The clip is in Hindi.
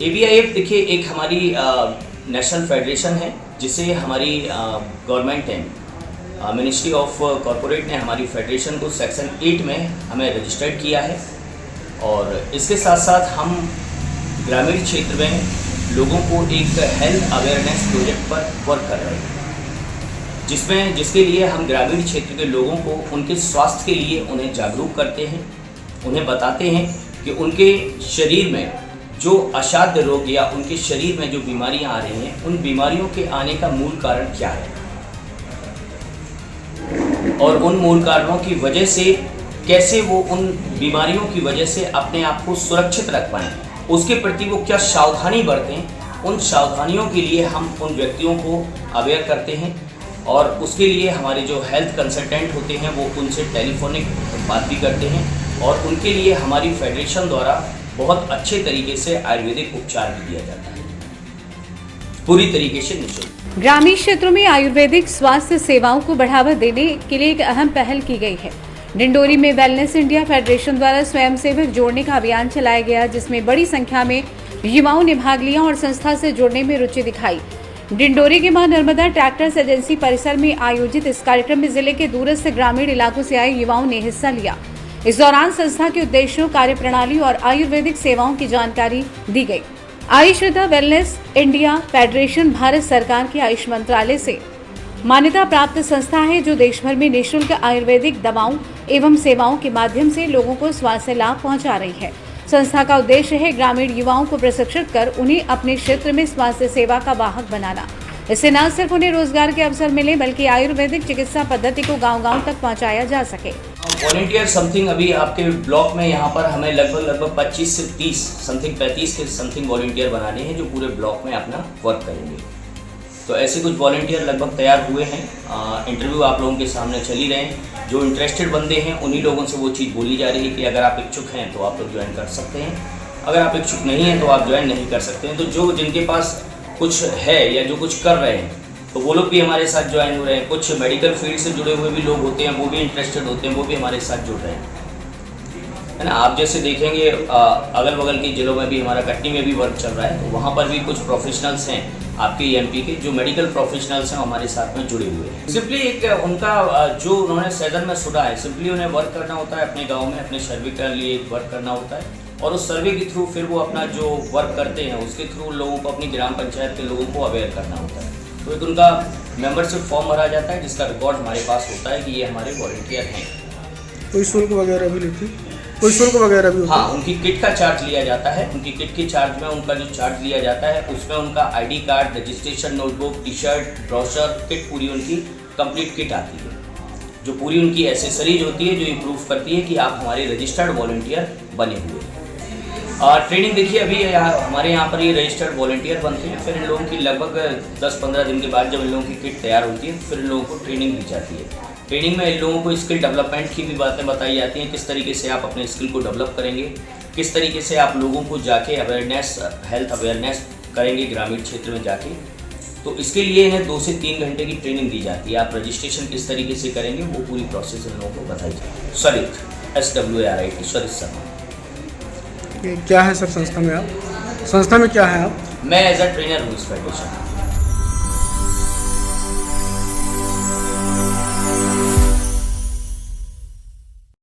ABIF देखिए एक हमारी नेशनल फेडरेशन है जिसे हमारी गवर्नमेंट ने मिनिस्ट्री ऑफ कॉरपोरेट ने हमारी फेडरेशन को सेक्शन 8 में हमें रजिस्टर्ड किया है। और इसके साथ साथ हम ग्रामीण क्षेत्र में लोगों को एक हेल्थ अवेयरनेस प्रोजेक्ट पर वर्क कर रहे हैं, जिसके लिए हम ग्रामीण क्षेत्र के लोगों को उनके स्वास्थ्य के लिए उन्हें जागरूक करते हैं, उन्हें बताते हैं कि उनके शरीर में जो असाध्य रोग या उनके शरीर में जो बीमारियां आ रही हैं, उन बीमारियों के आने का मूल कारण क्या है और उन मूल कारणों की वजह से कैसे वो उन बीमारियों की वजह से अपने आप को सुरक्षित रख पाएँ, उसके प्रति वो क्या सावधानी बरतें। उन सावधानियों के लिए हम उन व्यक्तियों को अवेयर करते हैं और उसके लिए हमारे जो हेल्थ कंसल्टेंट होते हैं वो उनसे टेलीफोनिक बात भी करते हैं और उनके लिए हमारी फेडरेशन द्वारा बहुत अच्छे तरीके से आयुर्वेदिक उपचार भी दिया जाता है, पूरी तरीके से निःशुल्क। ग्रामीण क्षेत्रों में आयुर्वेदिक स्वास्थ्य सेवाओं को बढ़ावा देने के लिए एक अहम पहल की गई है। डिंडोरी में वेलनेस इंडिया फेडरेशन द्वारा स्वयंसेवक जोड़ने का अभियान चलाया गया, जिसमें बड़ी संख्या में युवाओं ने भाग लिया और संस्था से जुड़ने में रुचि दिखाई। डिंडोरी के मां नर्मदा ट्रैक्टर्स एजेंसी परिसर में आयोजित इस कार्यक्रम में जिले के दूरस्थ ग्रामीण इलाकों से आए युवाओं ने हिस्सा लिया। इस दौरान संस्था के उद्देश्यों, कार्यप्रणाली और आयुर्वेदिक सेवाओं की जानकारी दी गई। Ayurveda wellness India federation Bharat सरकार के आयुष मंत्रालय से मान्यता प्राप्त संस्था है, जो देश भर में निःशुल्क आयुर्वेदिक दवाओं एवं सेवाओं के माध्यम से लोगों को स्वास्थ्य लाभ पहुंचा रही है। संस्था का उद्देश्य है ग्रामीण युवाओं को प्रशिक्षित कर उन्हें अपने क्षेत्र में स्वास्थ्य सेवा का वाहक बनाना। इससे न सिर्फ उन्हें रोजगार के अवसर मिले, बल्कि आयुर्वेदिक चिकित्सा पद्धति को गांव-गांव तक पहुंचाया जा सके। वॉलंटियर समथिंग अभी आपके ब्लॉक में यहाँ पर हमें लगभग 25 से 30 समथिंग 35 के समथिंग वॉलंटियर बनाने हैं जो पूरे ब्लॉक में अपना वर्क करेंगे। तो ऐसे कुछ वॉलंटियर लगभग तैयार हुए हैं। इंटरव्यू आप लोगों के सामने चल ही रहे हैं। जो इंटरेस्टेड बंदे हैं उन्हीं लोगों से वो चीज़ बोली जा रही है कि अगर आप इच्छुक हैं तो आप लोग ज्वाइन कर सकते हैं, अगर आप इच्छुक नहीं हैं तो आप ज्वाइन नहीं कर सकते हैं। तो जो जिनके पास कुछ है या जो कुछ कर रहे हैं तो वो लोग भी हमारे साथ ज्वाइन हो रहे हैं। कुछ मेडिकल फील्ड से जुड़े हुए भी लोग होते हैं, वो भी इंटरेस्टेड होते हैं, वो भी हमारे साथ जुड़ रहे हैं, है ना। आप जैसे देखेंगे अगल बगल के जिलों में भी हमारा कटनी में भी वर्क चल रहा है, तो वहाँ पर भी कुछ प्रोफेशनल्स हैं आपके एमपी के जो मेडिकल प्रोफेशनल्स हैं हमारे साथ में जुड़े हुए हैं। सिंपली एक उनका जो उन्होंने सैदन में सुना है, सिंपली उन्हें वर्क करना होता है अपने गाँव में, अपने सर्वे के लिए वर्क करना होता है और उस सर्वे के थ्रू फिर वो अपना जो वर्क करते हैं उसके थ्रू लोगों को, अपनी ग्राम पंचायत के लोगों को अवेयर करना होता है। तो एक उनका मेंबरशिप फॉर्म भरा जाता है जिसका रिकॉर्ड हमारे पास होता है कि ये हमारे वॉलंटियर हैं। कोई शुल्क वगैरह भी लेती? कोई शुल्क वगैरह भी होता है? हाँ, उनकी किट का चार्ज लिया जाता है। उनकी किट के चार्ज में उनका जो चार्ज लिया जाता है उसमें उनका ID card, registration notebook, T shirt, brochure, kit पूरी उनकी कंप्लीट किट आती है, जो पूरी उनकी एसेसरीज होती है जो ये प्रूफ करती है कि आप हमारे रजिस्टर्ड वॉलंटियर बने हुए हैं। ट्रेनिंग देखिए अभी हमारे यहाँ पर ये रजिस्टर्ड वॉलंटियर बनते हैं, फिर इन लोगों की लगभग 10-15 दिन के बाद जब इन लोगों की किट तैयार होती है फिर इन लोगों को ट्रेनिंग दी जाती है। ट्रेनिंग में इन लोगों को स्किल डेवलपमेंट की भी बातें बताई जाती हैं, किस तरीके से आप अपने स्किल को डेवलप करेंगे, किस तरीके से आप लोगों को जाके अवेयरनेस, हेल्थ अवेयरनेस करेंगे ग्रामीण क्षेत्र में जाके। तो इसके लिए इन्हें 2 से 3 घंटे की ट्रेनिंग दी जाती है। आप रजिस्ट्रेशन किस तरीके से करेंगे वो पूरी प्रोसेस इन लोगों को बताई जाती है। सरित SWARIT सरित शर्मा। क्या है सर संस्था में? आप संस्था में क्या है आप? मैं एज अ ट्रेनर हूँ इस फेडरेशन।